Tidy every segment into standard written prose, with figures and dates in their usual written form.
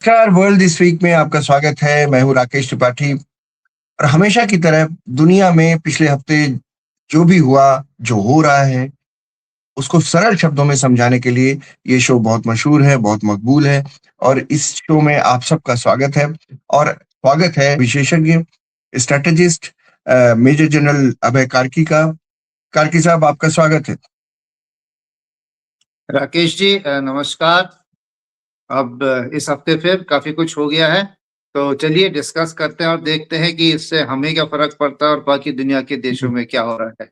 नमस्कार। World this week में आपका स्वागत है। मैं हूँ राकेश त्रिपाठी और हमेशा की तरह दुनिया में पिछले हफ्ते जो भी हुआ, जो हो रहा है, उसको सरल शब्दों में समझाने के लिए ये शो बहुत मशहूर है, बहुत मकबूल है और इस शो में आप सबका स्वागत है। और स्वागत है विशेषज्ञ स्ट्रैटेजिस्ट मेजर जनरल अभय कार्की का। कार्की साहब, आपका स्वागत है। राकेश जी नमस्कार। अब इस हफ्ते फिर काफी कुछ हो गया है, तो चलिए डिस्कस करते हैं और देखते हैं कि इससे हमें क्या फर्क पड़ता है और बाकी दुनिया के देशों में क्या हो रहा है।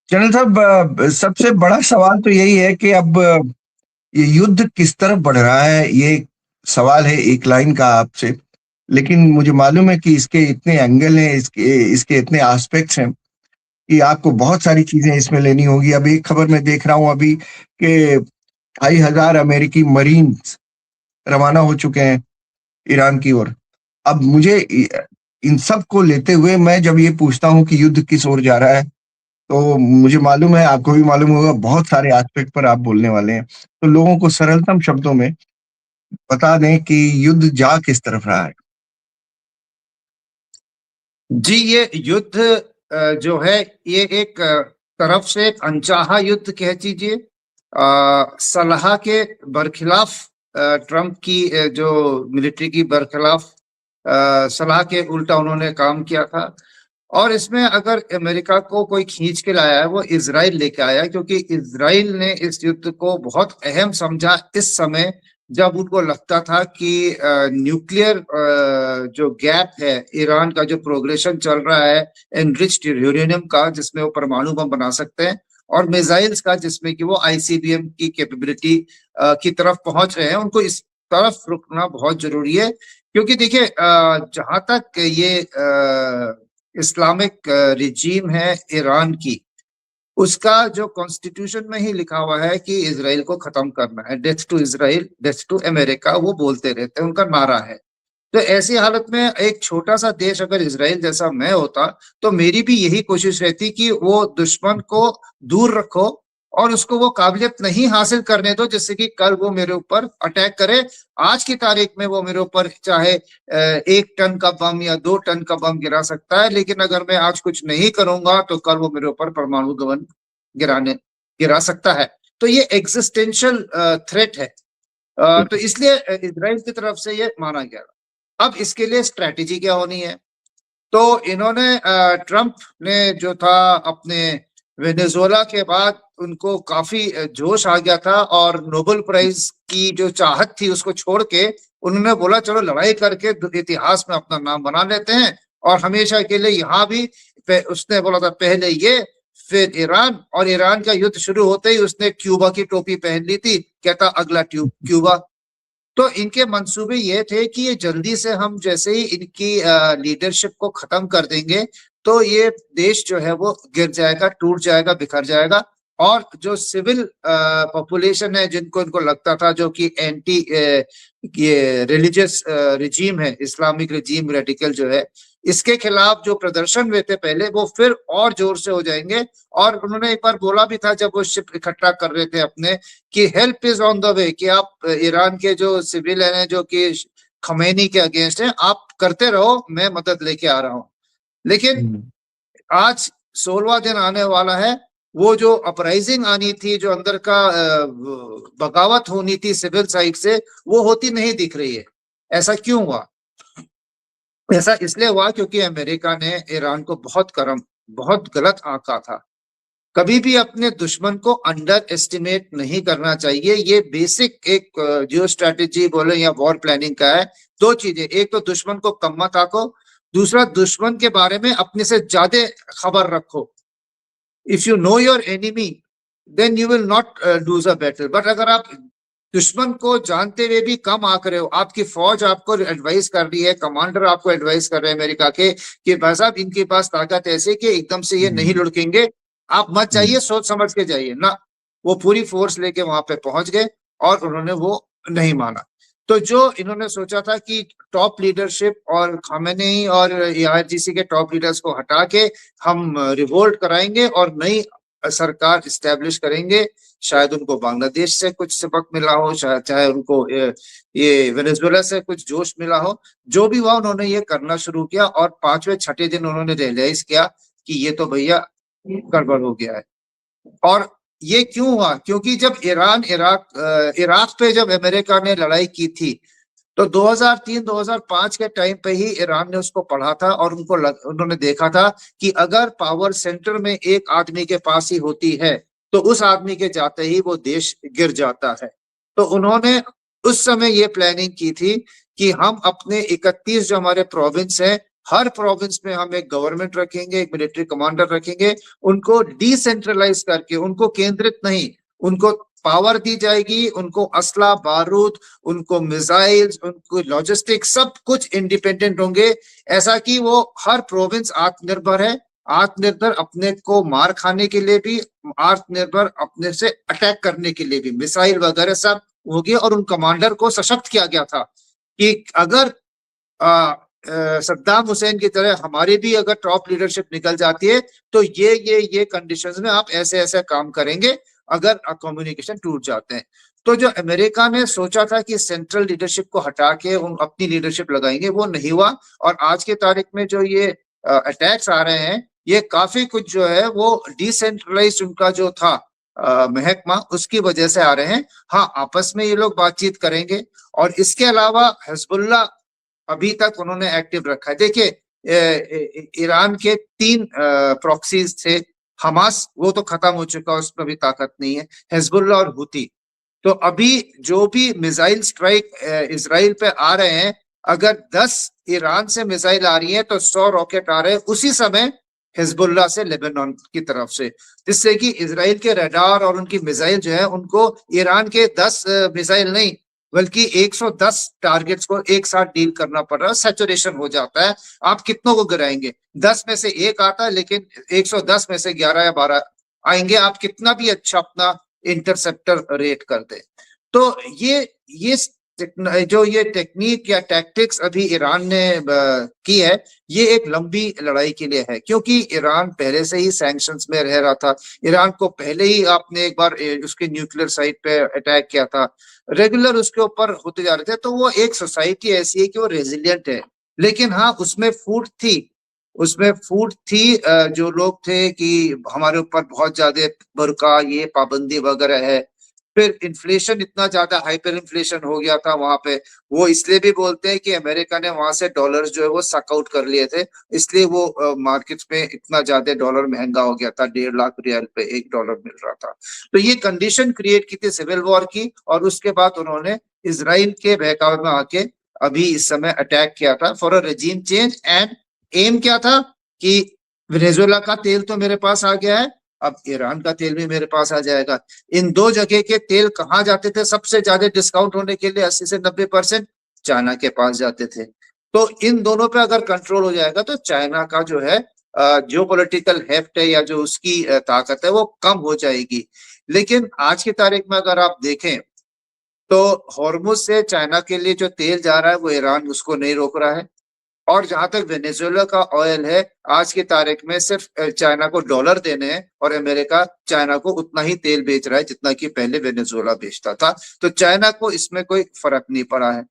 जनरल साहब, सबसे बड़ा सवाल तो यही है कि अब ये युद्ध किस तरफ बढ़ रहा है। ये सवाल है एक लाइन का आपसे, लेकिन मुझे मालूम है कि इसके इतने एंगल हैं, इसके इसके इतने एस्पेक्ट्स हैं कि आपको बहुत सारी चीजें इसमें लेनी होगी। अब एक खबर मैं देख रहा हूं अभी कि 2,500 अमेरिकी मरीन्स रवाना हो चुके हैं ईरान की ओर। अब मुझे इन सब को लेते हुए मैं जब ये पूछता हूँ कि युद्ध किस ओर जा रहा है, तो मुझे मालूम है, आपको भी मालूम होगा, बहुत सारे एस्पेक्ट पर आप बोलने वाले हैं। तो लोगों को सरलतम शब्दों में बता दें कि युद्ध जा किस तरफ रहा है। जी, ये युद्ध जो है ये एक तरफ से एक अनचाहा युद्ध कह दीजिए। सलाह के बरखिलाफ ट्रंप की जो मिलिट्री की बरखिलाफ सलाह के उल्टा उन्होंने काम किया था। और इसमें अगर अमेरिका को कोई खींच के लाया है वो इजराइल लेके आया, क्योंकि इजराइल ने इस युद्ध को बहुत अहम समझा इस समय जब उनको लगता था कि न्यूक्लियर जो गैप है, ईरान का जो प्रोग्रेशन चल रहा है एनरिच्ड यूरेनियम का जिसमें वो परमाणु बम बना सकते हैं, और मिसाइल्स का जिसमें कि वो आईसीबीएम की कैपेबिलिटी की तरफ पहुंच रहे हैं, उनको इस तरफ रुकना बहुत जरूरी है। क्योंकि देखिए जहां तक ये इस्लामिक रिजीम है ईरान की, उसका जो कॉन्स्टिट्यूशन में ही लिखा हुआ है कि इजराइल को खत्म करना है। Death to Israel, death to America, वो बोलते रहते हैं, उनका नारा है। तो ऐसी हालत में एक छोटा सा देश अगर इजराइल जैसा मैं होता तो मेरी भी यही कोशिश रहती कि वो दुश्मन को दूर रखो और उसको वो काबिलियत नहीं हासिल करने दो जिससे कि कल वो मेरे ऊपर अटैक करे। आज की तारीख में वो मेरे ऊपर चाहे 1 टन का बम या 2 टन का बम गिरा सकता है, लेकिन अगर मैं आज कुछ नहीं करूंगा तो कल वो मेरे ऊपर परमाणु गबन गिरा सकता है। तो ये एग्जिस्टेंशियल थ्रेट है। तो इसलिए इजराइल की तरफ से ये माना गया। अब इसके लिए स्ट्रैटेजी क्या होनी है? तो इन्होंने ट्रंप ने जो था अपने वेनेजुएला के बाद उनको काफी जोश आ गया था और नोबेल प्राइज की जो चाहत थी उसको छोड़ के उन्होंने बोला चलो लड़ाई करके इतिहास में अपना नाम बना लेते हैं और हमेशा के लिए यहाँ भी उसने बोला था पहले ये फिर ईरान, और ईरान का युद्ध शुरू होते ही उसने क्यूबा की टोपी पहन ली थी, कहता अगला क्यूबा। तो इनके मंसूबे ये थे कि ये जल्दी से हम जैसे ही इनकी लीडरशिप को खत्म कर देंगे तो ये देश जो है वो गिर जाएगा, टूट जाएगा, बिखर जाएगा। और जो सिविल पॉपुलेशन है जिनको इनको लगता था जो कि एंटी ये रिलीजियस रिजीम है, इस्लामिक रिजीम रेडिकल जो है, इसके खिलाफ जो प्रदर्शन हुए थे पहले वो फिर और जोर से हो जाएंगे। और उन्होंने एक बार बोला भी था जब वो शिप इकट्ठा कर रहे थे अपने कि help is on the way, कि आप ईरान के जो सिविलियन है जो कि खमैनी के अगेंस्ट है आप करते रहो, मैं मदद लेके आ रहा हूँ। लेकिन आज 16वां दिन आने वाला है, वो जो अपराइजिंग आनी थी, जो अंदर का बगावत होनी थी सिविल साइड से, वो होती नहीं दिख रही है। ऐसा क्यों हुआ? ऐसा इसलिए हुआ क्योंकि अमेरिका ने ईरान को बहुत गलत आंका था। कभी भी अपने दुश्मन को अंडर एस्टिमेट नहीं करना चाहिए। ये बेसिक एक जियो स्ट्रेटेजी बोले या वॉर प्लानिंग का है। दो चीजें, एक तो दुश्मन को कम मत आंको, दूसरा दुश्मन के बारे में अपने से ज्यादा खबर रखो। If you know your enemy then you will not lose a battle. But अगर आप दुश्मन को जानते हुए भी कम आंक रहे हो, आपकी फौज आपको एडवाइस कर रही है, कमांडर आपको एडवाइस कर रहे हैं अमेरिका के कि भाई साहब इनके पास ताकत ऐसे कि एकदम से ये नहीं लुढ़केंगे, आप मत जाइए, सोच समझ के जाइए ना। वो पूरी फोर्स लेके वहां पे पहुंच गए और उन्होंने वो नहीं माना। तो जो इन्होंने सोचा था कि टॉप लीडरशिप और खामेनेई और आईआरजीसी के टॉप लीडर्स को हटा के हम रिवोल्ट कराएंगे और नई सरकार इस्टेब्लिश करेंगे, शायद उनको बांग्लादेश से कुछ सबक मिला हो, शायद चाहे उनको ये वेनेजुएला से कुछ जोश मिला हो। जो भी हुआ, उन्होंने ये करना शुरू किया और 5वें 6ठे दिन उन्होंने रियलाइज किया कि ये तो भैया गड़बड़ हो गया है। और ये क्यों हुआ? क्योंकि जब इराक पे जब अमेरिका ने लड़ाई की थी, तो 2003-2005 के टाइम पे ही ईरान ने उसको पढ़ा था और उन्होंने देखा था कि अगर पावर सेंटर में एक आदमी के पास ही होती है तो उस आदमी के जाते ही वो देश गिर जाता है। तो उन्होंने उस समय ये प्लानिंग की थी कि हम अपने 31 जो हमारे प्रोविंस है, हर प्रोविंस में हम एक गवर्नमेंट रखेंगे, एक मिलिट्री कमांडर रखेंगे, उनको डिसेंट्रलाइज करके, उनको केंद्रित नहीं, उनको पावर दी जाएगी, उनको असला बारूद, उनको मिसाइल्स, उनको लॉजिस्टिक्स, सब कुछ इंडिपेंडेंट होंगे, ऐसा कि वो हर प्रोविंस आत्मनिर्भर है, आत्मनिर्भर अपने को मार खाने के लिए भी, आत्मनिर्भर अपने से अटैक करने के लिए भी, मिसाइल वगैरह सब होगी। और उन कमांडर को सशक्त किया गया था कि अगर सद्दाम हुसैन की तरह हमारी भी अगर टॉप लीडरशिप निकल जाती है तो ये कंडीशंस में आप ऐसे ऐसे काम करेंगे अगर कम्युनिकेशन टूट जाते हैं। तो जो अमेरिका ने सोचा था कि सेंट्रल लीडरशिप को हटा के हम अपनी लीडरशिप लगाएंगे, वो नहीं हुआ। और आज के तारीख में जो ये अटैक्स आ रहे हैं, ये काफी कुछ जो है वो डिसेंट्रलाइज उनका जो था महकमा, उसकी वजह से आ रहे हैं। हाँ, आपस में ये लोग बातचीत करेंगे। और इसके अलावा हिजबुल्लाह अभी तक उन्होंने एक्टिव रखा है। देखिए, ईरान के 3 प्रॉक्सीज थे। हमास वो तो खत्म हो चुका, उसमें भी ताकत नहीं है। हिजबुल्लाह और हुती। तो अभी जो भी मिसाइल स्ट्राइक इजराइल पे आ रहे हैं, अगर 10 ईरान से मिसाइल आ रही है तो 100 रॉकेट आ रहे हैं उसी समय हिजबुल्लाह से, लेबनान की तरफ से, जिससे कि इजराइल के रडार और उनकी मिसाइल जो है, उनको ईरान के 10 मिसाइल नहीं बल्कि 110 टारगेट्स को एक साथ डील करना पड़ रहा है। सैचुरेशन हो जाता है। आप कितनों को गिराएंगे? 10 में से एक आता है, लेकिन 110 में से 11 या 12 आएंगे, आप कितना भी अच्छा अपना इंटरसेप्टर रेट कर दे। तो ये जो ये टेक्निक या टैक्टिक्स अभी ईरान ने की है, ये एक लंबी लड़ाई के लिए है, क्योंकि ईरान पहले से ही सैंक्शंस में रह रहा था। ईरान को पहले ही आपने एक बार उसके न्यूक्लियर साइट पे अटैक किया था, रेगुलर उसके ऊपर होते जा रहे थे। तो वो एक सोसाइटी ऐसी है कि वो रेजिलियंट है। लेकिन हाँ, उसमें फूट थी, जो लोग थे कि हमारे ऊपर बहुत ज्यादा बुर्का, ये पाबंदी वगैरह है। फिर इन्फ्लेशन इतना ज्यादा हाइपर इन्फ्लेशन हो गया था वहां पे। वो इसलिए भी बोलते हैं कि अमेरिका ने वहां से डॉलर्स जो है वो सक आउट कर लिए थे, इसलिए वो मार्केट्स में इतना ज्यादा डॉलर महंगा हो गया था। 1.5 लाख रियल पे $1 मिल रहा था। तो ये कंडीशन क्रिएट की थी सिविल वॉर की, और उसके बाद उन्होंने इजराइल के बहकावे में आके अभी इस समय अटैक किया था for a regime change. And aim क्या था कि वेनेजुएला का तेल तो मेरे पास आ गया है, अब ईरान का तेल भी मेरे पास आ जाएगा। इन 2 जगह के तेल कहाँ जाते थे सबसे ज्यादा डिस्काउंट होने के लिए? 80 से 90% चाइना के पास जाते थे। तो इन दोनों पे अगर कंट्रोल हो जाएगा तो चाइना का जो है जो पॉलिटिकल हेफ्ट है या जो उसकी ताकत है वो कम हो जाएगी। लेकिन आज की तारीख में अगर आप देखें तो हॉर्मुज से चाइना के लिए जो तेल जा रहा है वो ईरान उसको नहीं रोक रहा है। और जहां तक वेनेजुएला का ऑयल है, आज की तारीख में सिर्फ चाइना को डॉलर देने हैं और अमेरिका चाइना को उतना ही तेल बेच रहा है जितना कि पहले वेनेजुएला बेचता था। तो चाइना को इसमें कोई फर्क नहीं पड़ा है।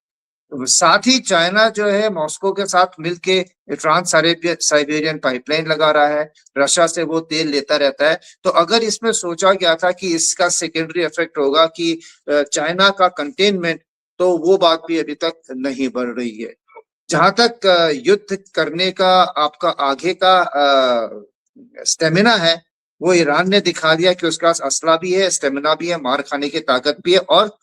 साथ ही चाइना जो है मॉस्को के साथ मिलके ट्रांस साइबेरियन पाइपलाइन लगा रहा है, रशिया से वो तेल लेता रहता है। तो अगर इसमें सोचा गया था कि इसका सेकेंडरी इफेक्ट होगा कि चाइना का कंटेनमेंट, तो वो बात भी अभी तक नहीं बढ़ रही है। जहां तक युद्ध करने का आपका आगे का स्टेमिना है, वो ईरान ने दिखा दिया कि उसके पास असला भी है, स्टेमिना भी है, मार खाने की ताकत भी है और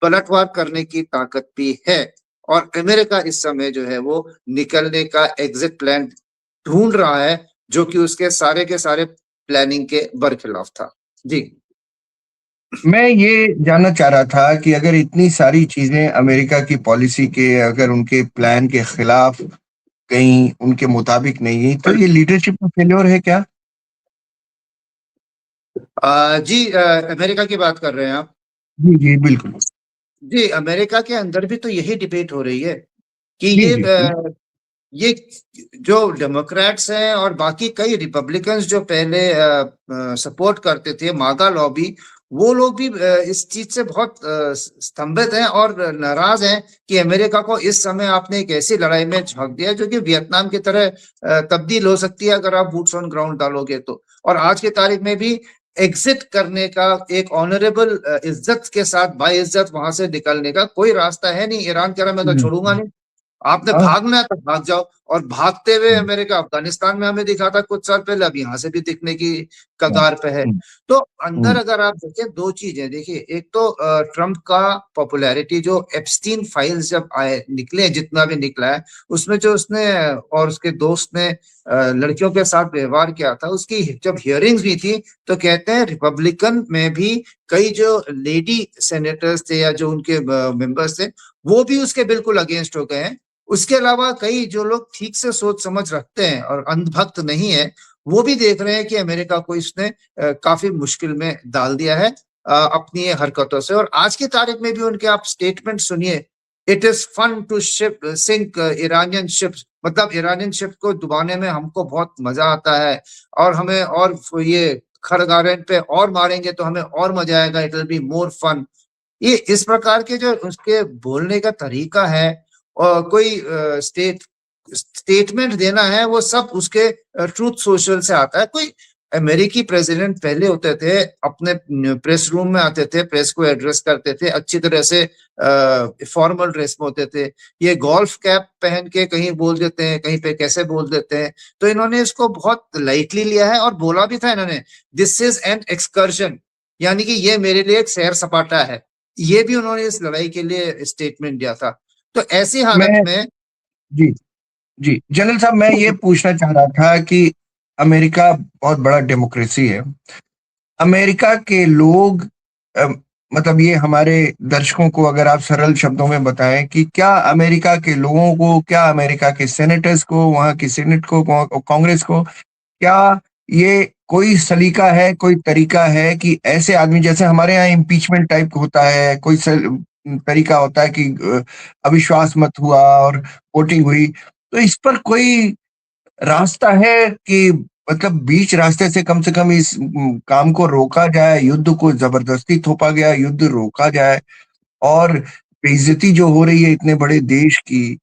पलटवार करने की ताकत भी है। और अमेरिका इस समय जो है वो निकलने का एग्जिट प्लान ढूंढ रहा है, जो कि उसके सारे के सारे प्लानिंग के बरखिलाफ था। जी, मैं ये जानना चाह रहा था कि अगर इतनी सारी चीजें अमेरिका की पॉलिसी के, अगर उनके प्लान के खिलाफ, कहीं उनके मुताबिक नहीं, तो ये लीडरशिप का फेल्योर है क्या? जी, अमेरिका की बात कर रहे हैं आप? जी जी बिल्कुल। जी, अमेरिका के अंदर भी तो यही डिबेट हो रही है कि जी जी जी। ये जो डेमोक्रेट्स हैं और बाकी कई रिपब्लिकन्स जो पहले सपोर्ट करते थे, मागा लॉबी, वो लोग भी इस चीज से बहुत स्तंभित हैं और नाराज हैं कि अमेरिका को इस समय आपने एक ऐसी लड़ाई में झोंक दिया जो कि वियतनाम की तरह तब्दील हो सकती है अगर आप बूट्स ऑन ग्राउंड डालोगे तो। और आज की तारीख में भी एग्जिट करने का, एक ऑनरेबल इज्जत के साथ, बाइज्जत वहां से निकलने का कोई रास्ता है नहीं। ईरान कह रहा मैं तो छोड़ूंगा नहीं, आपने हाँ। भागना है तो भाग जाओ। और भागते हुए अमेरिका अफगानिस्तान में हमें दिखा था कुछ साल पहले, अब यहाँ से भी दिखने की कगार पे है। तो अंदर अगर आप देखें दो चीजें, देखिए एक तो ट्रम्प का पॉपुलैरिटी, जो एप्स्टीन फाइल्स जब आए निकले, जितना भी निकला है उसमें जो उसने और उसके दोस्त ने लड़कियों के साथ व्यवहार किया था, उसकी जब हियरिंग्स भी थी तो कहते हैं रिपब्लिकन में भी कई जो लेडी सेनेटर्स थे या जो उनके मेंबर्स थे वो भी उसके बिल्कुल अगेंस्ट हो गए हैं। उसके अलावा कई जो लोग ठीक से सोच समझ रखते हैं और अंधभक्त नहीं है, वो भी देख रहे हैं कि अमेरिका को इसने काफी मुश्किल में डाल दिया है अपनी ये हरकतों से। और आज की तारीख में भी उनके आप स्टेटमेंट सुनिए, it is fun to ship sink Iranian ships, मतलब इरानियन शिप को डुबाने में हमको बहुत मजा आता है और हमें, और ये खर्ग आइलैंड पे और मारेंगे तो हमें और मजा आएगा, it will be more fun. ये इस प्रकार के जो उसके बोलने का तरीका है और कोई स्टेटमेंट देना है, वो सब उसके ट्रूथ सोशल से आता है। कोई अमेरिकी प्रेसिडेंट पहले होते थे, अपने प्रेस रूम में आते थे, प्रेस को एड्रेस करते थे, अच्छी तरह से फॉर्मल ड्रेस में होते थे। ये गोल्फ कैप पहन के कहीं बोल देते हैं, कहीं पे कैसे बोल देते हैं। तो इन्होंने इसको बहुत लाइटली लिया है और बोला भी था इन्होंने, दिस इज एन एक्सकर्जन, यानी कि ये मेरे लिए एक सैर सपाटा है। ये भी उन्होंने इस लड़ाई के लिए स्टेटमेंट दिया था। तो ऐसी हालत मैं में जी जी जनरल साहब, मैं ये पूछना चाह रहा था कि अमेरिका बहुत बड़ा डेमोक्रेसी है। अमेरिका के लोग मतलब ये हमारे दर्शकों को अगर आप सरल शब्दों में बताएं कि क्या अमेरिका के लोगों को, क्या अमेरिका के सेनेटर्स को, वहां की सेनेट को, कांग्रेस को, क्या ये कोई सलीका है, कोई तरीका है कि ऐसे आदमी, जैसे हमारे यहाँ इम्पीचमेंट टाइप होता है, कोई तरीका होता है कि अविश्वास मत हुआ और वोटिंग हुई, तो इस पर कोई रास्ता है कि मतलब बीच रास्ते से कम इस काम को रोका जाए, युद्ध को जबरदस्ती थोपा गया, युद्ध रोका जाए और बेइज्जती जो हो रही है इतने बड़े देश की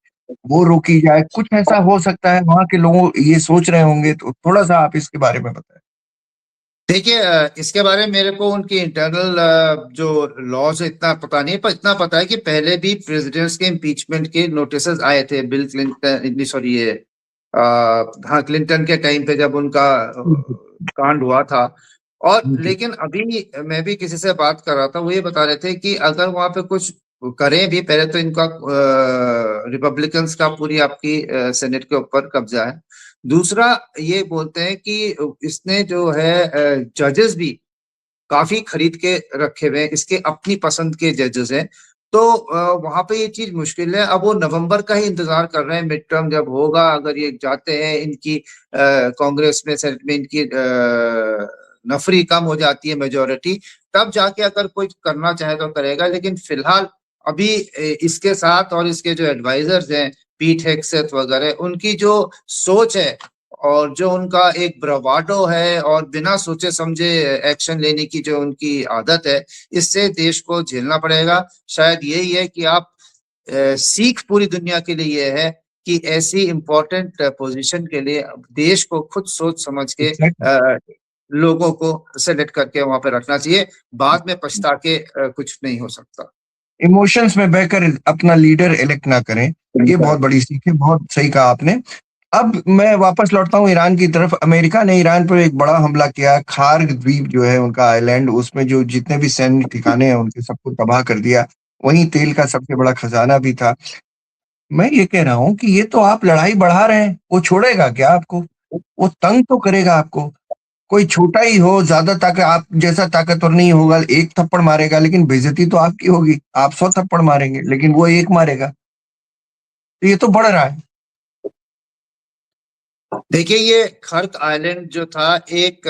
वो रोकी जाए? कुछ ऐसा हो सकता है? वहां के लोग ये सोच रहे होंगे, तो थोड़ा सा आप इसके बारे में बताएं। देखिए, इसके बारे में मेरे को उनकी इंटरनल जो लॉज है इतना पता नहीं है, पर इतना पता है कि पहले भी प्रेसिडेंट्स के इम्पीचमेंट के नोटिस आए थे। बिल क्लिंटन, सॉरी ये हाँ, क्लिंटन के टाइम पे जब उनका कांड हुआ था। और जी लेकिन अभी मैं भी किसी से बात कर रहा था, वो ये बता रहे थे कि अगर वहां पे कुछ करें भी, पहले तो इनका रिपब्लिकन्स का पूरी आपकी सेनेट के ऊपर कब्जा है। दूसरा ये बोलते हैं कि इसने जो है जजेस भी काफी खरीद के रखे हुए हैं, इसके अपनी पसंद के जजेस हैं। तो वहां पे ये चीज मुश्किल है। अब वो नवंबर का ही इंतजार कर रहे हैं, मिड टर्म जब होगा, अगर ये जाते हैं, इनकी कांग्रेस में, सेनेट में इनकी नफरी कम हो जाती है, मेजोरिटी, तब जाके अगर कोई करना चाहे तो करेगा। लेकिन फिलहाल अभी इसके साथ और इसके जो एडवाइजर्स हैं, पीट हेगसेथ वगैरह, उनकी जो सोच है और जो उनका एक ब्रावाडो है और बिना सोचे समझे एक्शन लेने की जो उनकी आदत है, इससे देश को झेलना पड़ेगा। शायद यही है कि आप सीख पूरी दुनिया के लिए ये है कि ऐसी इंपॉर्टेंट पोजीशन के लिए देश को खुद सोच समझ के एग्जैक्टली। लोगों को सेलेक्ट करके वहां पे रखना चाहिए। बाद में पछता के कुछ नहीं हो सकता। इमोशंस में बहकर अपना लीडर इलेक्ट ना करें, ये बहुत बड़ी सीख है। बहुत सही कहा आपने। अब मैं वापस लौटता हूँ ईरान की तरफ। अमेरिका ने ईरान पर एक बड़ा हमला किया। खार्ग द्वीप जो है उनका आइलैंड, उसमें जो जितने भी सैन्य ठिकाने हैं उनके सबको तबाह कर दिया। वहीं तेल का सबसे बड़ा खजाना भी था। मैं ये कह रहा हूँ कि ये तो आप लड़ाई बढ़ा रहे हैं, वो छोड़ेगा क्या आपको? वो तंग तो करेगा आपको। कोई छोटा ही हो, ज्यादा ताकत, आप जैसा ताकतवर नहीं होगा, एक थप्पड़ मारेगा, लेकिन बेइज्जती तो आपकी होगी। आप 100 थप्पड़ मारेंगे लेकिन वो एक मारेगा। तो ये तो बढ़ रहा है। देखिए, ये खर्क आइलैंड जो था एक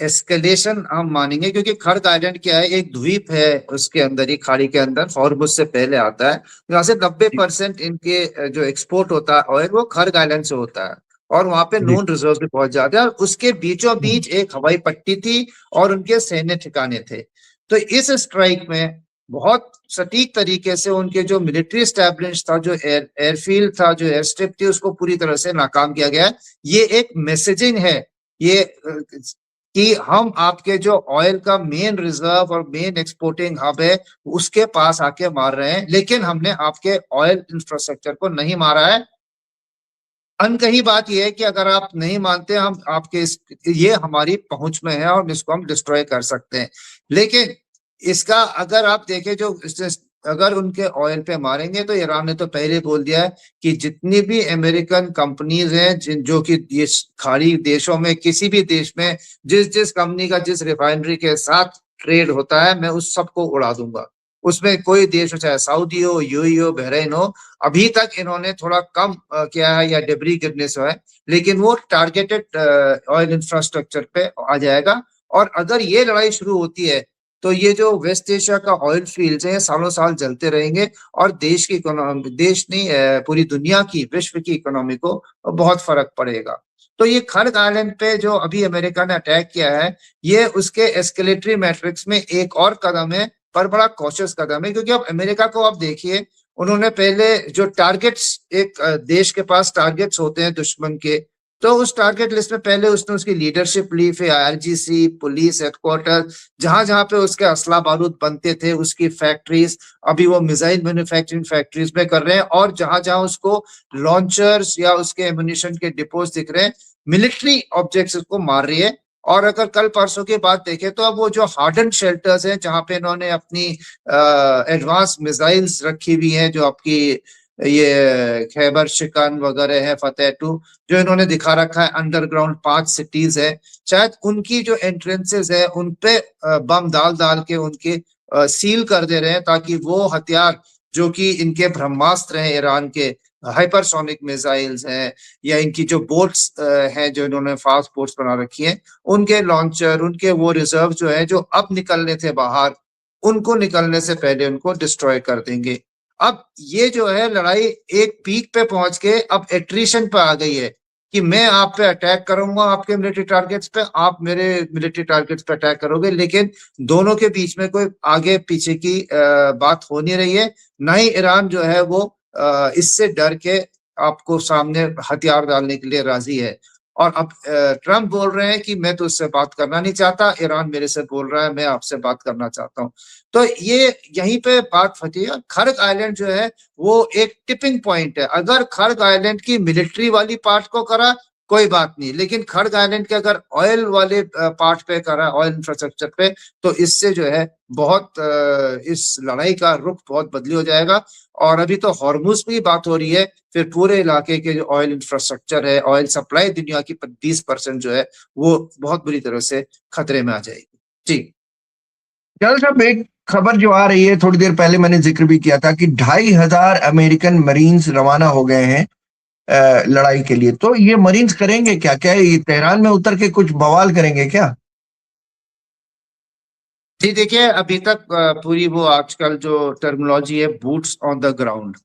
एस्केलेशन हम मानेंगे, क्योंकि खर्क आइलैंड क्या है, एक द्वीप है, उसके अंदर ही, खाड़ी के अंदर, हॉर्मुज से पहले आता है। यहाँ से 90% इनके जो एक्सपोर्ट होता है ऑयल, वो खर्क आइलैंड से होता है। और वहां पे जी नोन रिजर्व भी बहुत ज्यादा है। और उसके बीचों बीच एक हवाई पट्टी थी और उनके सैन्य ठिकाने थे। तो इस स्ट्राइक में बहुत सटीक तरीके से उनके जो मिलिट्री एस्टैब्लिश था, जो एयरफील्ड था, जो एयर स्ट्रिप थी, उसको पूरी तरह से नाकाम किया गया। ये एक मैसेजिंग है ये कि हम आपके जो ऑयल का मेन रिजर्व और मेन एक्सपोर्टिंग हब है उसके पास आके मार रहे हैं, लेकिन हमने आपके ऑयल इंफ्रास्ट्रक्चर को नहीं मारा है। अनकही बात यह है कि अगर आप नहीं मानते, हम आपके ये हमारी पहुंच में है और इसको हम डिस्ट्रॉय कर सकते हैं। लेकिन इसका अगर आप देखें, जो अगर उनके ऑयल पे मारेंगे तो ईरान ने तो पहले बोल दिया है कि जितनी भी अमेरिकन कंपनीज हैं जो कि ये खाड़ी देशों में किसी भी देश में जिस जिस कंपनी का जिस रिफाइनरी के साथ ट्रेड होता है, मैं उस सबको उड़ा दूंगा। उसमें कोई देश हो, चाहे सऊदी हो, यूएई हो, बहरीन हो, अभी तक इन्होंने थोड़ा कम किया है या डिब्री गिरने से है, लेकिन वो टारगेटेड ऑयल इंफ्रास्ट्रक्चर पे आ जाएगा। और अगर ये लड़ाई शुरू होती है तो ये जो वेस्ट एशिया का ऑयल फील्ड्स हैं सालों साल जलते रहेंगे और देश की इकोनॉमी, देश नहीं पूरी दुनिया की, विश्व की इकोनॉमी को बहुत फर्क पड़ेगा। तो ये खर्ग आइलैंड पे जो अभी अमेरिका ने अटैक किया है, ये उसके एस्केलेटरी मैट्रिक्स में एक और कदम है, पर बड़ा कॉशियस कदम है। क्योंकि अब अमेरिका को आप देखिए, उन्होंने पहले जो टारगेट्स, एक देश के पास टारगेट्स होते हैं दुश्मन के, तो उस टारगेट लिस्ट में पहले उसने उसकी लीडरशिप ली, फिर आईआरजीसी, पुलिस हेडक्वार्टर, जहां जहां पे उसके असला बारूद बनते थे, उसकी फैक्ट्रीज, अभी वो मिसाइल मैन्युफैक्चरिंग फैक्ट्रीज में कर रहे हैं, और जहां जहां उसको लॉन्चर्स या उसके एम्युनिशन के डिपोज दिख रहे हैं, मिलिट्री ऑब्जेक्ट्स को मार रही है। और अगर कल परसों की बात देखें तो अब वो जो हार्डन शेल्टर्स हैं जहां पे इन्होंने अपनी एडवांस मिसाइल्स रखी हुई हैं, जो आपकी ये खैबर शिकन वगैरह है, फतेह टू, जो इन्होंने दिखा रखा है, अंडरग्राउंड 5 सिटीज है, शायद उनकी जो एंट्रेंसेस है उन पे बम डाल डाल के उनके सील कर दे रहे हैं, ताकि वो हथियार जो कि इनके ब्रह्मास्त्र हैं, ईरान के हाइपरसोनिक मिसाइल्स हैं, या इनकी जो बोट्स हैं जो इन्होंने फास्ट बोट्स बना रखी हैं, उनके लॉन्चर, उनके वो रिजर्व जो है जो अब निकलने थे बाहर, उनको निकलने से पहले उनको डिस्ट्रॉय कर देंगे। अब ये जो है लड़ाई एक पीक पे पहुंच के अब एट्रिशन पे आ गई है कि मैं आप पे अटैक करूंगा, आपके मिलिट्री टारगेट्स पे, आप मेरे मिलिट्री टारगेट्स पे अटैक करोगे, लेकिन दोनों के बीच में कोई आगे पीछे की बात हो नहीं रही है। ना ही ईरान जो है वो इससे डर के आपको सामने हथियार डालने के लिए राजी है। और अब ट्रम्प बोल रहे हैं कि मैं तो उससे बात करना नहीं चाहता, ईरान मेरे से बोल रहा है मैं आपसे बात करना चाहता हूँ। तो ये यहीं पे बात फटी है। खर्ग आइलैंड जो है वो एक टिपिंग पॉइंट है। अगर खर्ग आइलैंड की मिलिट्री वाली पार्ट को करा कोई बात नहीं, लेकिन खर्ग आइलैंड के अगर ऑयल वाले पार्ट पे करा, ऑयल इंफ्रास्ट्रक्चर पे, तो इससे जो है बहुत इस लड़ाई का रुख बहुत बदली हो जाएगा। और अभी तो हॉर्मुज की बात हो रही है, फिर पूरे इलाके के जो ऑयल इंफ्रास्ट्रक्चर है, ऑयल सप्लाई दुनिया की 20% जो है वो बहुत बुरी तरह से खतरे में आ जाएगी। जी चल साहब, एक खबर जो आ रही है, थोड़ी देर पहले मैंने जिक्र भी किया था कि 2,500 अमेरिकन मरीन्स रवाना हो गए हैं लड़ाई के लिए। तो ये मरीन्स करेंगे क्या? क्या ये तेहरान में उतर के कुछ बवाल करेंगे क्या? जी, देखिए अभी तक पूरी वो आजकल जो टर्मिनोलॉजी है, बूट्स ऑन द ग्राउंड,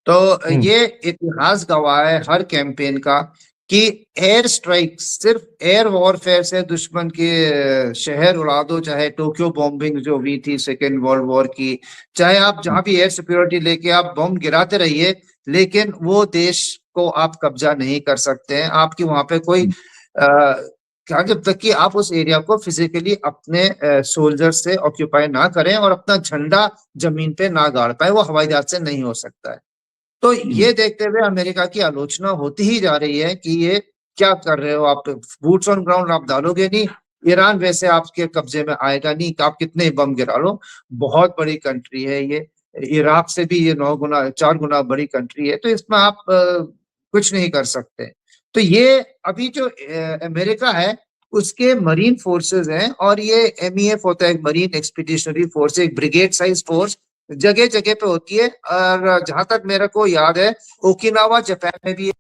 तो हम्म। ये इतिहास गवाह है हर कैंपेन का कि एयर स्ट्राइक, सिर्फ एयर वॉरफेयर से दुश्मन के शहर उड़ा दो, चाहे टोक्यो बॉम्बिंग जो हुई थी सेकेंड वर्ल्ड वॉर की, चाहे आप जहां भी एयर सिक्योरिटी लेके आप बॉम्ब गिराते रहिए, लेकिन वो देश को आप कब्जा नहीं कर सकते हैं। आपकी वहां पे कोई जब तक कि आप उस एरिया को फिजिकली अपने सोल्जर से ऑक्यूपाई ना करें और अपना झंडा जमीन पे ना गाड़ पाए, वो हवाई जहाज से नहीं हो सकता है। तो ये देखते हुए अमेरिका की आलोचना होती ही जा रही है कि ये क्या कर रहे हो आप, बूट्स ऑन ग्राउंड आप डालोगे नहीं, ईरान वैसे आपके कब्जे में आएगा नहीं कि आप कितने ही बम गिरा लो, बहुत बड़ी कंट्री है ये, इराक से भी ये 9 गुना 4 गुना बड़ी कंट्री है, तो इसमें आप कुछ नहीं कर सकते। तो ये अभी जो अमेरिका है उसके मरीन फोर्सेस हैं, और ये MEF होता है, मरीन एक्सपीडिशनरी फोर्स, एक ब्रिगेड साइज फोर्स जगह जगह पे होती है। और जहां तक मेरे को याद है, ओकिनावा जापान में भी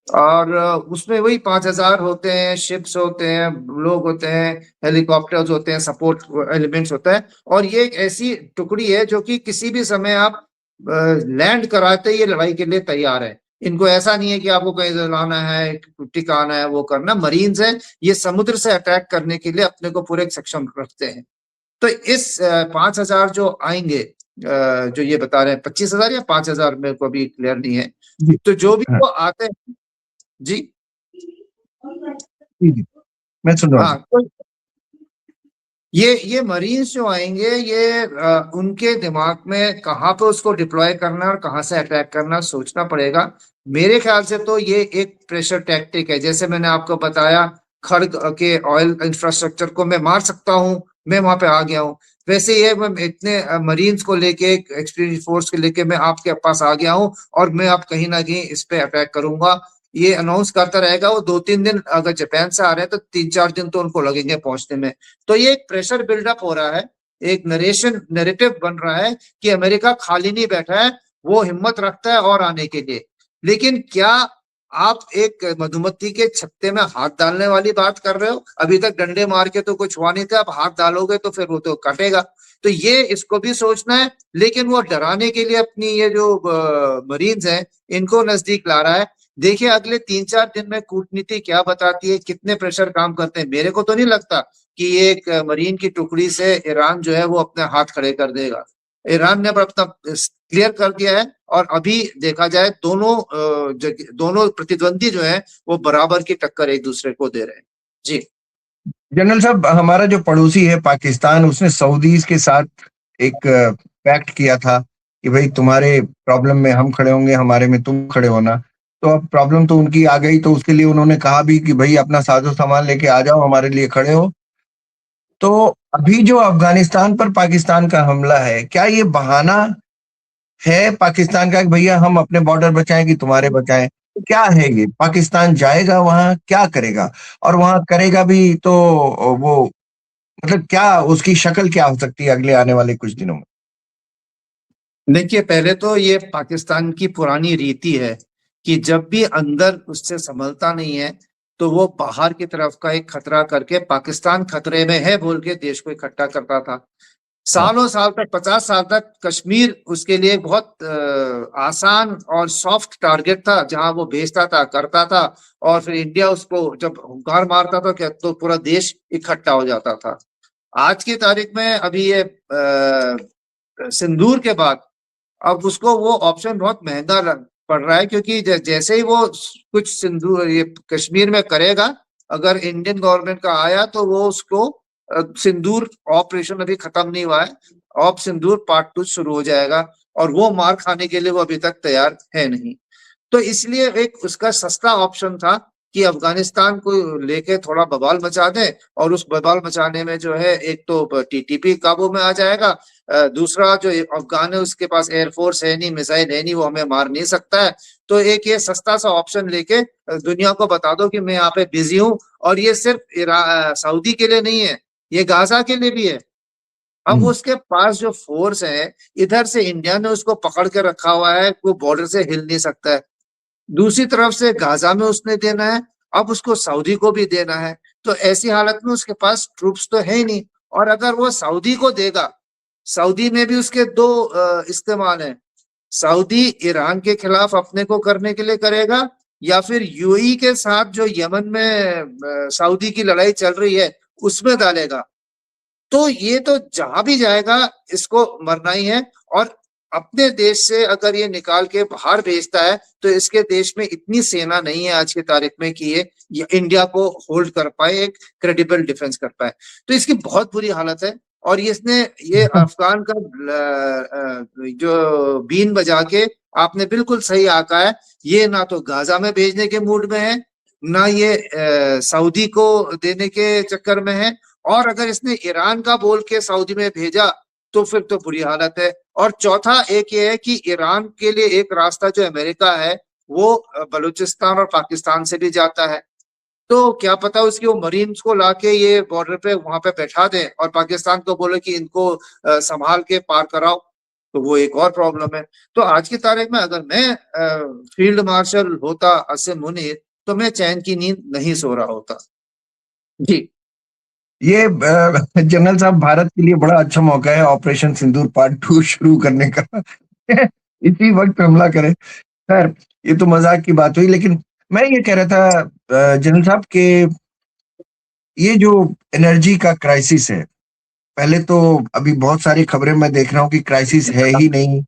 और उसमें वही 5,000 होते हैं, शिप्स होते हैं, लोग होते हैं, हेलीकॉप्टर्स होते हैं, सपोर्ट एलिमेंट्स होता है। और ये एक ऐसी टुकड़ी है जो कि किसी भी समय आप लैंड कराते ये लड़ाई के लिए तैयार है। इनको ऐसा नहीं है कि आपको कहीं लाना है, टिकाना है, वो करना। मरीन्स है, ये समुद्र से अटैक करने के लिए अपने को पूरे सक्षम रखते हैं। तो इस 5,000 जो आएंगे, जो ये बता रहे हैं 25,000 या 5,000, मेरे को अभी क्लियर नहीं है। जी, तो जो भी हाँ, वो आते हैं जी, जी, जी, मैं सुन रहा हूँ हाँ, सर। तो ये मरीन्स जो आएंगे, ये उनके दिमाग में कहाँ पे उसको डिप्लॉय करना है और कहाँ से अटैक करना है, सोचना पड़ेगा। मेरे ख्याल से तो ये एक प्रेशर टैक्टिक है। जैसे मैंने आपको बताया, खड़ग के ऑयल इंफ्रास्ट्रक्चर को मैं मार सकता हूँ, मैं वहां पे आ गया हूँ। वैसे ये मैं इतने मरीन्स को लेके, एक्सपीरियंस फोर्स को लेके मैं आपके पास आ गया हूँ, और मैं आप कहीं ना कहीं इस पे अटैक करूंगा। ये अनाउंस करता रहेगा। वो 2-3 दिन, अगर जापान से आ रहे हैं तो 3-4 दिन तो उनको लगेंगे पहुंचने में। तो ये एक प्रेशर बिल्डअप हो रहा है, एक नरेटिव बन रहा है कि अमेरिका खाली नहीं बैठा है, वो हिम्मत रखता है और आने के लिए। लेकिन क्या आप एक मधुमक्खी के छत्ते में हाथ डालने वाली बात कर रहे हो? अभी तक डंडे मार के तो कुछ हुआ नहीं था, अब हाथ डालोगे तो फिर वो तो कटेगा। तो ये इसको भी सोचना है। लेकिन वो डराने के लिए अपनी ये जो मरीन्स हैं, इनको नजदीक ला रहा है। देखिए अगले 3-4 दिन में कूटनीति क्या बताती है, कितने प्रेशर काम करते हैं। मेरे को तो नहीं लगता कि एक मरीन की टुकड़ी से ईरान जो है वो अपने हाथ खड़े कर देगा। ईरान ने अपना क्लियर कर दिया है, और अभी देखा जाए दोनों प्रतिद्वंदी जो है वो बराबर की टक्कर एक दूसरे को दे रहे हैं। जी। जनरल साहब, हमारा जो पड़ोसी है पाकिस्तान, उसने सऊदीज के साथ एक पैक्ट किया था कि भाई तुम्हारे प्रॉब्लम में हम खड़े होंगे, हमारे में तुम खड़े होना। तो अब प्रॉब्लम तो उनकी आ गई, तो उसके लिए उन्होंने कहा भी कि भाई अपना साजो सामान लेके आ जाओ, हमारे लिए खड़े हो। तो अभी जो अफगानिस्तान पर पाकिस्तान का हमला है, क्या ये बहाना है पाकिस्तान का कि भैया हम अपने बॉर्डर बचाएं कि तुम्हारे बचाएं? तो क्या है ये, पाकिस्तान जाएगा वहां क्या करेगा? और वहां करेगा भी तो वो, मतलब क्या उसकी शक्ल क्या हो सकती है अगले आने वाले कुछ दिनों में? देखिए पहले तो ये पाकिस्तान की पुरानी रीति है कि जब भी अंदर उससे संभलता नहीं है, तो वो बाहर की तरफ का एक खतरा करके पाकिस्तान खतरे में है बोल के देश को इकट्ठा करता था। हाँ, सालों साल तक, 50 साल तक कश्मीर उसके लिए एक बहुत आसान और सॉफ्ट टारगेट था, जहां वो भेजता था, करता था। और फिर इंडिया उसको जब हुंकार मारता था क्या, तो पूरा देश इकट्ठा हो जाता था। आज की तारीख में अभी ये सिंदूर के बाद अब उसको वो ऑप्शन बहुत महंगा पड़ रहा है, क्योंकि जैसे ही वो कुछ सिंदूर ये कश्मीर में करेगा, अगर इंडियन गवर्नमेंट का आया तो वो उसको सिंदूर ऑपरेशन अभी खत्म नहीं हुआ है, ऑप सिंदूर पार्ट 2 शुरू हो जाएगा, और वो मार खाने के लिए वो अभी तक तैयार है नहीं। तो इसलिए एक उसका सस्ता ऑप्शन था कि अफगानिस्तान को लेके थोड़ा बवाल मचा दे, और उस बवाल मचाने में जो है, एक तो टीटीपी काबू में आ जाएगा, दूसरा जो अफगान है उसके पास एयरफोर्स है नहीं, मिसाइल है नहीं, वो हमें मार नहीं सकता है। तो एक ये सस्ता सा ऑप्शन लेके दुनिया को बता दो कि मैं यहाँ पे बिजी हूँ। और ये सिर्फ सऊदी के लिए नहीं है, ये गाजा के लिए भी है। अब हम्म, उसके पास जो फोर्स है, इधर से इंडिया ने उसको पकड़ के रखा हुआ है, वो बॉर्डर से हिल नहीं सकता है। दूसरी तरफ से गाजा में उसने देना है, अब उसको सऊदी को भी देना है। तो ऐसी हालत में उसके पास ट्रूप्स तो है ही नहीं। और अगर वो सऊदी को देगा, सऊदी में भी उसके दो इस्तेमाल हैं। सऊदी ईरान के खिलाफ अपने को करने के लिए करेगा, या फिर यूएई के साथ जो यमन में सऊदी की लड़ाई चल रही है उसमें डालेगा। तो ये तो जहां भी जाएगा इसको मरना ही है। और अपने देश से अगर ये निकाल के बाहर भेजता है, तो इसके देश में इतनी सेना नहीं है आज की तारीख में कि ये इंडिया को होल्ड कर पाए, एक क्रेडिबल डिफेंस कर पाए। तो इसकी बहुत बुरी हालत है। और ये अफगान का जो बीन बजा के आपने बिल्कुल सही आका है, ये ना तो गाजा में भेजने के मूड में है, ना ये सऊदी को देने के चक्कर में है। और अगर इसने ईरान का बोल के सऊदी में भेजा, तो फिर तो बुरी हालत है। और चौथा एक ये है कि ईरान के लिए एक रास्ता जो अमेरिका है, वो बलूचिस्तान और पाकिस्तान से भी जाता है। तो क्या पता उसकी वो मरीन्स को लाके ये बॉर्डर पे वहां पे बैठा दें, और पाकिस्तान को बोले कि इनको संभाल के पार कराओ, तो वो एक और प्रॉब्लम है। तो आज की तारीख में अगर मैं फील्ड मार्शल होता असिम मुनीर, तो मैं चैन की नींद नहीं सो रहा होता। जी। ये जनरल साहब, भारत के लिए बड़ा अच्छा मौका है ऑपरेशन सिंदूर पार्ट 2 शुरू करने का। इसी वक्त हमला करें। खैर, ये तो मजाक की बात हुई, लेकिन मैं ये कह रहा था जनरल साहब के ये जो एनर्जी का क्राइसिस है, पहले तो अभी बहुत सारी खबरें मैं देख रहा हूँ कि क्राइसिस है ही नहीं,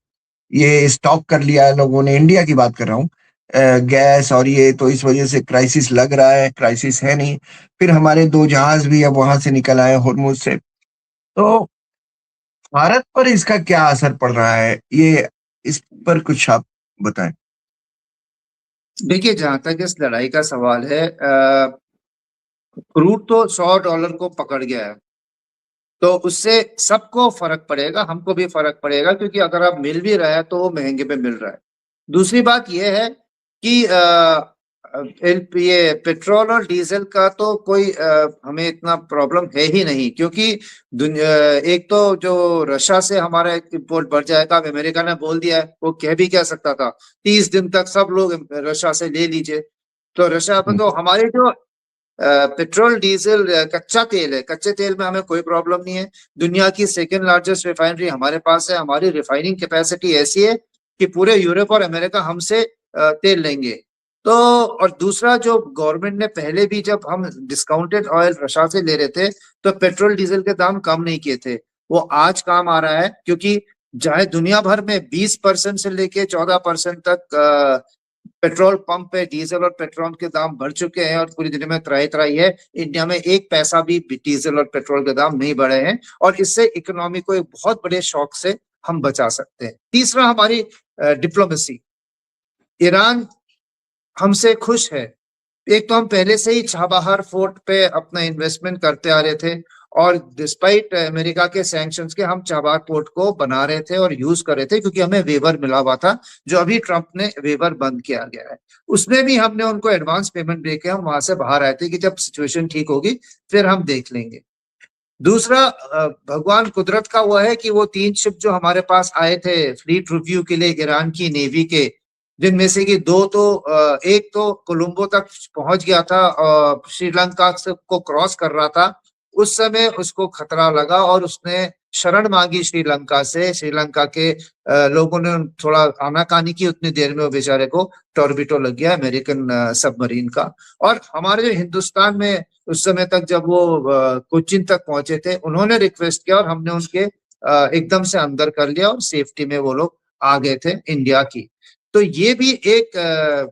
ये स्टॉप कर लिया है लोगों ने, इंडिया की बात कर रहा हूँ। गैस और ये तो इस वजह से क्राइसिस लग रहा है, क्राइसिस है नहीं। फिर हमारे 2 जहाज भी अब वहां से निकल आए होर्मुज से। तो भारत पर इसका क्या असर पड़ रहा है? ये इस पर कुछ आप बताएं। देखिए, जहां तक इस लड़ाई का सवाल है, क्रूड तो $100 को पकड़ गया है, तो उससे सबको फर्क पड़ेगा, हमको भी फर्क पड़ेगा, क्योंकि अगर अब मिल भी रहा है तो वो महंगे पे मिल रहा है। दूसरी बात यह है कि ये पेट्रोल और डीजल का तो कोई हमें इतना प्रॉब्लम है ही नहीं, क्योंकि एक तो जो रशिया से हमारा इंपोर्ट बढ़ जाएगा। अब अमेरिका ने बोल दिया है, वो कह भी क्या सकता था, 30 दिन तक सब लोग रशिया से ले लीजिए। तो रशिया पर हम्म, तो हमारे जो पेट्रोल डीजल कच्चा तेल है, कच्चे तेल में हमें कोई प्रॉब्लम नहीं है। दुनिया की सेकेंड लार्जेस्ट रिफाइनरी हमारे पास है, हमारी रिफाइनिंग कैपेसिटी ऐसी है कि पूरे यूरोप और अमेरिका हमसे तेल लेंगे। तो और दूसरा, जो गवर्नमेंट ने पहले भी, जब हम डिस्काउंटेड ऑयल रशिया से ले रहे थे, तो पेट्रोल डीजल के दाम कम नहीं किए थे। वो आज काम आ रहा है, क्योंकि चाहे दुनिया भर में 20% से लेके 14% तक पेट्रोल पंप पे डीजल और पेट्रोल के दाम बढ़ चुके हैं, और पूरी दुनिया में त्राही त्राही है। इंडिया में 1 पैसा भी डीजल और पेट्रोल के दाम नहीं बढ़े हैं, और इससे इकोनॉमी को एक बहुत बड़े शॉक से हम बचा सकते हैं। तीसरा, हमारी डिप्लोमेसी। ईरान हमसे खुश है। एक तो हम पहले से ही चाबहार फोर्ट पे अपना इन्वेस्टमेंट करते आ रहे थे, और डिस्पाइट अमेरिका के सैंक्शंस के हम चाबहार पोर्ट को बना रहे थे और यूज कर रहे थे, क्योंकि हमें वेवर मिला हुआ था, जो अभी ट्रंप ने वेवर बंद किया गया है। उसमें भी हमने उनको एडवांस पेमेंट देके हम वहां से बाहर आए थे कि जब सिचुएशन ठीक होगी फिर हम देख लेंगे। दूसरा, भगवान कुदरत का हुआ है कि वो 3 शिप जो हमारे पास आए थे फ्लीट रिव्यू के लिए ईरान की नेवी के, जिनमें से कि 2 तो एक तो कोलंबो तक पहुंच गया था, श्रीलंका को क्रॉस कर रहा था। उस समय उसको खतरा लगा और उसने शरण मांगी श्रीलंका से। श्रीलंका के लोगों ने थोड़ा आनाकानी की, उतनी देर में वो बेचारे को टॉर्बिडो लग गया अमेरिकन सबमरीन का। और हमारे जो हिंदुस्तान में उस समय तक, जब वो कोचिन तक पहुंचे थे, उन्होंने रिक्वेस्ट किया और हमने उनके एकदम से अंदर कर लिया, और सेफ्टी में वो लोग आ गए थे इंडिया की। तो ये भी एक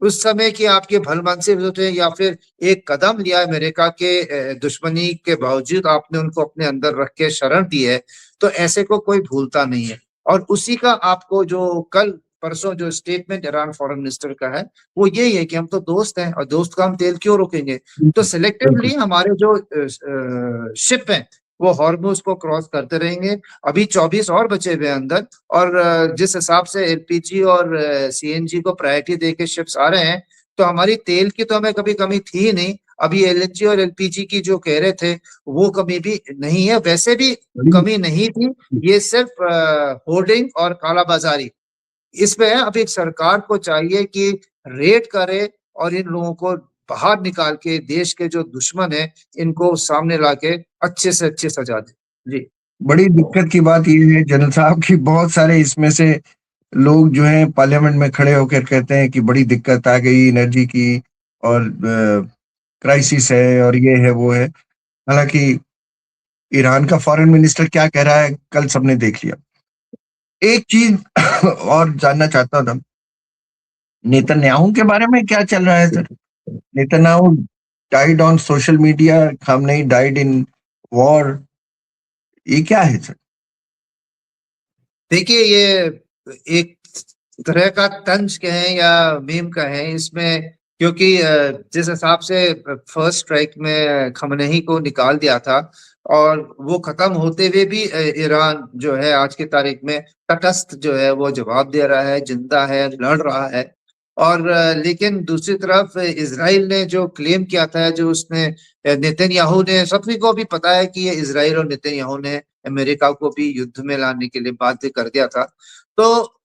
उस समय की आपके भलमनसी होते हैं, या फिर एक कदम लिया अमेरिका के दुश्मनी के बावजूद आपने उनको अपने अंदर रख के शरण दी है, तो ऐसे को कोई भूलता नहीं है। और उसी का आपको जो कल परसों जो स्टेटमेंट ईरान फॉरेन मिनिस्टर का है, वो यही है कि हम तो दोस्त हैं, और दोस्त का हम तेल क्यों रोकेंगे। तो सिलेक्टिवली बिल्कुल। हमारे जो शिप हैं वो हॉर्मुज को क्रॉस करते रहेंगे। अभी 24 और बचे हुए हैं अंदर, और जिस हिसाब से एलपीजी और सीएनजी को प्रायोरिटी देके शिप्स आ रहे हैं, तो हमारी तेल की तो हमें कभी कमी थी ही नहीं। अभी एलएनजी और एलपीजी की जो कह रहे थे, वो कमी भी नहीं है, वैसे भी बड़ी कमी नहीं थी। ये सिर्फ होर्डिंग और कालाबाजारी इसमें है। अब एक सरकार को चाहिए कि रेड करे और इन लोगों को बाहर निकाल के, देश के जो दुश्मन है इनको सामने लाके अच्छे से अच्छे सजा दे। जी। बड़ी दिक्कत की बात ये है जनरल साहब कि बहुत सारे इसमें से लोग जो हैं पार्लियामेंट में खड़े होकर कहते हैं कि बड़ी दिक्कत आ गई एनर्जी की, और क्राइसिस है और ये है वो है। हालांकि ईरान का फॉरेन मिनिस्टर क्या कह रहा है कल सबने देख लिया। एक चीज और जानना चाहता था, नेतन्याहू के बारे में क्या चल रहा है sir? Netanyahu died on social media, Khamenei died in war, ये क्या है सर? देखिए, ये एक तरह का तंज कहें या मीम कहें इसमें, क्योंकि जिस हिसाब से फर्स्ट स्ट्राइक में खमनेई को निकाल दिया था, और वो खत्म होते हुए भी ईरान जो है आज की तारीख में तटस्थ जो है वो जवाब दे रहा है, जिंदा है, लड़ रहा है। और लेकिन दूसरी तरफ इसराइल ने जो क्लेम किया था, जो उसने नेतन्याहू ने, सभी को भी पता है कि ये इसराइल और नेतन्याहू ने अमेरिका को भी युद्ध में लाने के लिए बाध्य कर दिया था। तो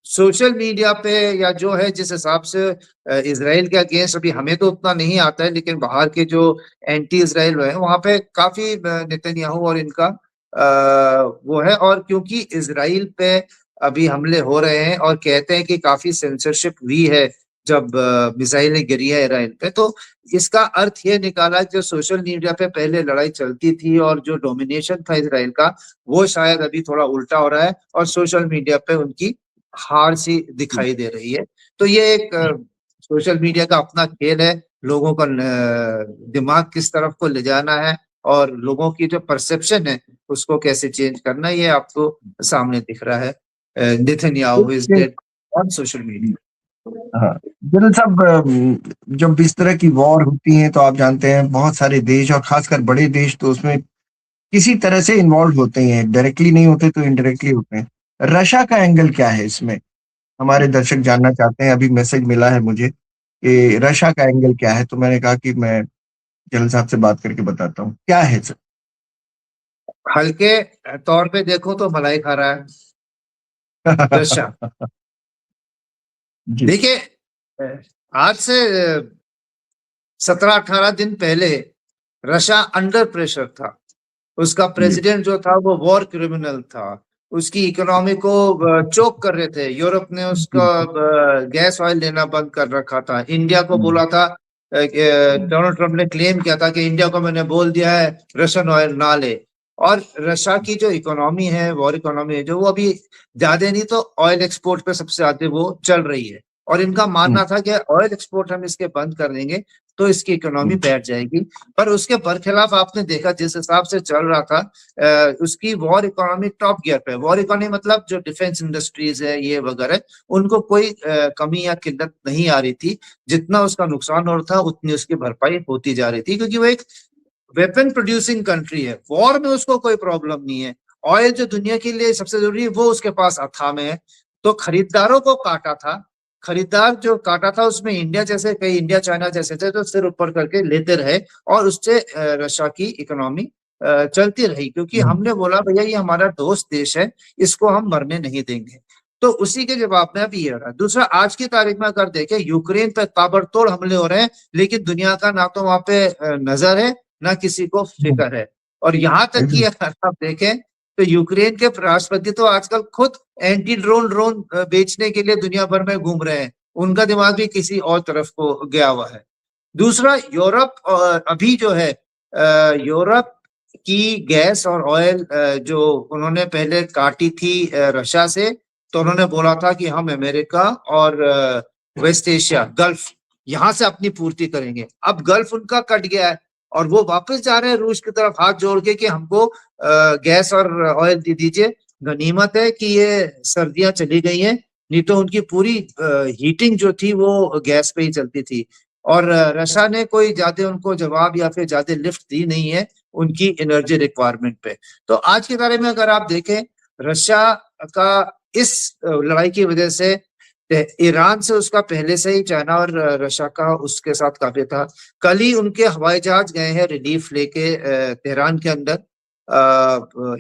सोशल मीडिया पे या जो है, जिस हिसाब से इसराइल के अगेंस्ट, अभी हमें तो उतना नहीं आता है, लेकिन बाहर के जो एंटी इसराइल है वहां पे काफी नेतन्याहू और इनका वो है। और क्योंकि इसराइल पे अभी हमले हो रहे हैं और कहते हैं कि काफी सेंसरशिप हुई है जब मिसाइलें गिरी है इसराइल पे। तो इसका अर्थ ये निकाला जो सोशल मीडिया पे पहले लड़ाई चलती थी और जो डोमिनेशन था इसराइल का, वो शायद अभी थोड़ा उल्टा हो रहा है और सोशल मीडिया पे उनकी हार सी दिखाई दे रही है। तो ये एक सोशल मीडिया का अपना खेल है, लोगों का दिमाग किस तरफ को ले जाना है और लोगों की जो परसेप्शन है उसको कैसे चेंज करना, ये आपको सामने दिख रहा है। Netanyahu is dead on social media. हाँ, जनरल साहब, जब इस तरह की वॉर होती है तो आप जानते हैं बहुत सारे देश और खासकर बड़े देश तो उसमें किसी तरह से इन्वॉल्व होते हैं, डायरेक्टली नहीं होते तो इनडायरेक्टली होते हैं। रशिया का एंगल क्या है इसमें? हमारे दर्शक जानना चाहते हैं। अभी मैसेज मिला है मुझे कि रशिया का एंगल क्या है, तो मैंने कहा कि मैं जनरल साहब से बात करके बताता हूँ क्या है सर। हल्के तौर पे देखो तो मलाई खा रहा है रशिया। जी। देखिए, आज से 17-18 दिन पहले रशिया अंडर प्रेशर था। उसका प्रेसिडेंट जो था वो वॉर क्रिमिनल था, उसकी इकोनॉमी को चोक कर रहे थे। यूरोप ने उसका गैस ऑयल लेना बंद कर रखा था। इंडिया को बोला था, डोनाल्ड ट्रम्प ने क्लेम किया था कि इंडिया को मैंने बोल दिया है रशियन ऑयल ना ले। और रशिया की जो इकोनॉमी है, वॉर इकोनॉमी है, जो वो अभी ज्यादा नहीं तो ऑयल एक्सपोर्ट पे सबसे ज्यादा वो चल रही है। और इनका मानना था कि ऑयल एक्सपोर्ट हम इसके बंद कर देंगे तो इसकी इकोनॉमी बैठ जाएगी। पर उसके बरखिलाफ आपने देखा जिस हिसाब से चल रहा था, उसकी वॉर इकोनॉमी टॉप गियर पे। वॉर इकोनॉमी मतलब जो डिफेंस इंडस्ट्रीज है ये वगैरह, उनको कोई कमी या किल्लत नहीं आ रही थी। जितना उसका नुकसान हो रहा था उतनी उसकी भरपाई होती जा रही थी, क्योंकि वो एक वेपन प्रोड्यूसिंग कंट्री है। वॉर में उसको कोई प्रॉब्लम नहीं है। ऑयल जो दुनिया के लिए सबसे जरूरी है वो उसके पास अथाह में है। तो खरीदारों को काटा था, खरीदार जो काटा था उसमें इंडिया जैसे कई, इंडिया चाइना जैसे थे जो सिर ऊपर करके लेते रहे और उससे रशिया की इकोनॉमी चलती रही, क्योंकि हमने बोला भैया ये हमारा दोस्त देश है, इसको हम मरने नहीं देंगे। तो उसी के जवाब में अभी ये रहा। दूसरा, आज की तारीख में अगर देखें, यूक्रेन पे ताबड़तोड़ हमले हो रहे हैं, लेकिन दुनिया का ना तो वहां पे नजर है ना किसी को फिक्र है। और यहाँ तक कि अगर आप देखें तो यूक्रेन के राष्ट्रपति तो आजकल खुद एंटी ड्रोन बेचने के लिए दुनिया भर में घूम रहे हैं। उनका दिमाग भी किसी और तरफ को गया हुआ है। दूसरा, यूरोप अभी जो है, यूरोप की गैस और ऑयल जो उन्होंने पहले काटी थी रशिया से, तो उन्होंने बोला था कि हम अमेरिका और वेस्ट एशिया, गल्फ, यहाँ से अपनी पूर्ति करेंगे। अब गल्फ उनका कट गया है और वो वापस जा रहे हैं रूस की तरफ हाथ जोड़ के कि हमको गैस और ऑयल दे दीजिए। गनीमत है कि ये सर्दियां चली गई हैं, नहीं तो उनकी पूरी हीटिंग जो थी वो गैस पे ही चलती थी। और रशिया ने कोई ज्यादा उनको जवाब या फिर ज्यादा लिफ्ट दी नहीं है उनकी एनर्जी रिक्वायरमेंट पे। तो आज के बारे में अगर आप देखें, रशिया का इस लड़ाई की वजह से ईरान से उसका पहले से ही, चाइना और रशिया का उसके साथ काफी था। कल ही उनके हवाई जहाज गए हैं रिलीफ लेके तेहरान के अंदर।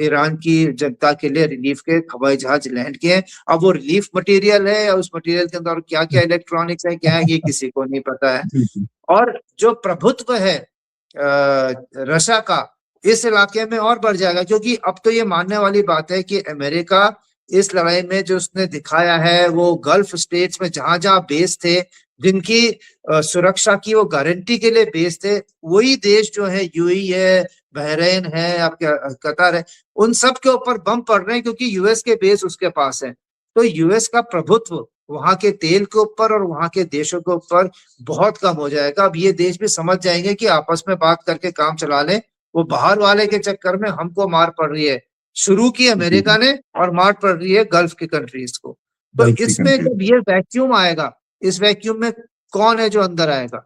ईरान की जनता के लिए रिलीफ के हवाई जहाज लैंड किए हैं। अब वो रिलीफ मटेरियल है या उस मटेरियल के अंदर क्या क्या इलेक्ट्रॉनिक्स है, क्या है, ये किसी को नहीं पता है। और जो प्रभुत्व है रशिया का इस इलाके में और बढ़ जाएगा, क्योंकि अब तो ये मानने वाली बात है कि अमेरिका इस लड़ाई में जो उसने दिखाया है, वो गल्फ स्टेट्स में जहां जहां बेस थे, जिनकी सुरक्षा की वो गारंटी के लिए बेस थे, वही देश जो है यूएई है, बहरीन है, आपके कतर है, उन सब के ऊपर बम पड़ रहे हैं, क्योंकि यूएस के बेस उसके पास है। तो यूएस का प्रभुत्व वहां के तेल के ऊपर और वहां के देशों के ऊपर बहुत कम हो जाएगा। अब ये देश भी समझ जाएंगे कि आपस में बात करके काम चला लें, वो बाहर वाले के चक्कर में हमको मार पड़ रही है। शुरू की अमेरिका ने और मार पड़ रही है गल्फ की कंट्रीज को। तो इसमें जब ये वैक्यूम आएगा, इस वैक्यूम में कौन है जो अंदर आएगा?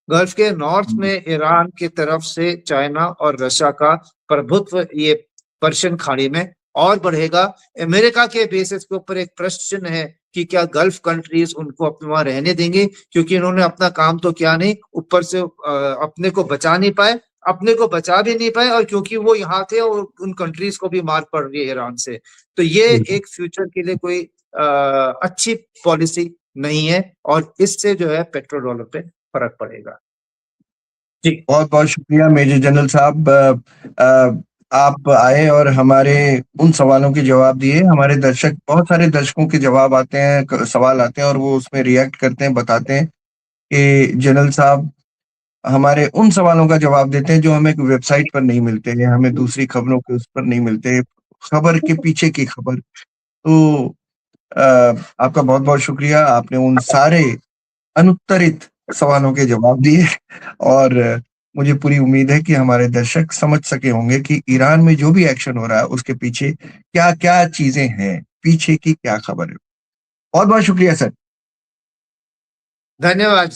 गल्फ के नॉर्थ में ईरान की तरफ से चाइना और रशिया का प्रभुत्व ये पर्शियन खाड़ी में और बढ़ेगा। अमेरिका के बेसिस के ऊपर एक प्रश्न चिन्ह है कि क्या गल्फ कंट्रीज उनको अपने वहां रहने देंगे, क्योंकि इन्होंने अपना काम तो किया नहीं, ऊपर से अपने को बचा नहीं पाए, अपने को बचा भी नहीं पाए, और क्योंकि वो यहाँ थे और उन कंट्रीज को भी मार पड़ रही है ईरान से। तो ये एक फ्यूचर के लिए कोई अच्छी पॉलिसी नहीं है, और इससे जो है पेट्रोल डॉलर पे फर्क पड़ेगा। जी, बहुत बहुत शुक्रिया मेजर जनरल साहब। आप आए और हमारे उन सवालों के जवाब दिए। हमारे दर्शक, बहुत सारे दर्शकों के जवाब आते हैं, सवाल आते हैं और वो उसमें रिएक्ट करते हैं, बताते हैं कि जनरल साहब हमारे उन सवालों का जवाब देते हैं जो हमें वेबसाइट पर नहीं मिलते हैं, हमें दूसरी खबरों के उस पर नहीं मिलते, खबर के पीछे की खबर। तो आपका बहुत-बहुत शुक्रिया। आपने उन सारे अनुत्तरित सवालों के जवाब दिए और मुझे पूरी उम्मीद है कि हमारे दर्शक समझ सके होंगे कि ईरान में जो भी एक्शन हो रहा है, उसके पीछे क्या-क्या चीज़ें हैं, पीछे की क्या खबर है। बहुत-बहुत शुक्रिया सर। धन्यवाद।